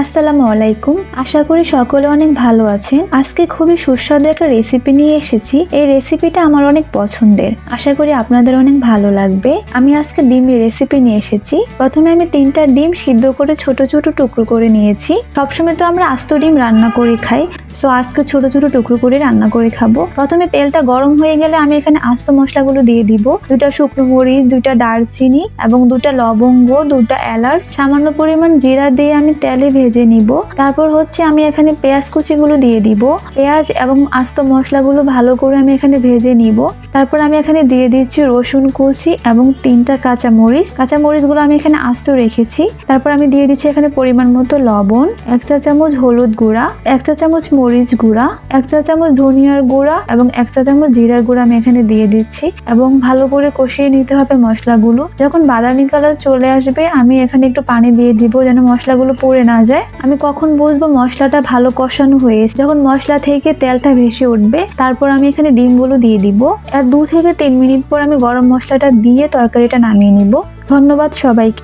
আসসালামু আলাইকুম। আশা করি সকলে অনেক ভালো আছেন। আজকে খুবই সুস্বাদু একটা রেসিপি নিয়ে এসেছি। এই রেসিপিটা আমার অনেক পছন্দের, আশা করি আপনাদের অনেক ভালো লাগবে। আমি আজকে ডিমের রেসিপি নিয়ে এসেছি। প্রথমে আমি 3টা ডিম সিদ্ধ করে ছোট ছোট টুকরো করে নিয়েছি। সবসময় তো আমরা আস্ত ডিম রান্না করে খাই, সো আজকে ছোট ছোট টুকরো করে রান্না করে খাবো। প্রথমে তেলটা গরম হয়ে গেলে আমি এখানে আস্ত মশলাগুলো দিয়ে দিব। 2টা শুকনো মরিচ, 2টা দারচিনি এবং 2টা লবঙ্গ, 2টা এলাচ, সামান্য পরিমাণ জিরা দিয়ে আমি তেলে ভেজে নিব। তারপর আমি এখানে পেঁয়াজ কুচিগুলো দিয়ে দিব। পেঁয়াজ এবং আস্ত মশলাগুলো ভালো করে আমি এখানে ভেজে নিব। তারপর আমি এখানে দিয়ে দিচ্ছি রসুন কুচি এবং 3টা কাঁচামরিচ। কাঁচামরিচগুলো আমি এখানে আস্ত রেখেছি। তারপর আমি দিয়ে দিচ্ছি এখানে পরিমাণ মতো লবণ, 1 চা চামচ হলুদ গুঁড়া, 1 চা চামচ মরিচ গুঁড়া, 1 চা চামচ ধনিয়ার গুঁড়া এবং 1 চা চামচ জিরার গুঁড়া আমি এখানে দিয়ে দিচ্ছি এবং ভালো করে কষিয়ে নিতে হবে মশলাগুলো। যখন বাদামি কালার চলে আসবে আমি এখানে একটু পানি দিয়ে দিব যেন মশলাগুলো পুড়ে না যায়। আমি কখন বুঝবো মশলাটা ভালো কষানো হয়েছে? যখন মশলা থেকে তেলটা ভেসে উঠবে, তারপর আমি এখানে ডিমগুলো দিয়ে দিব। আর 2 থেকে 3 মিনিট পর আমি গরম মশলাটা দিয়ে তরকারিটা নামিয়ে নিব। ধন্যবাদ সবাইকে।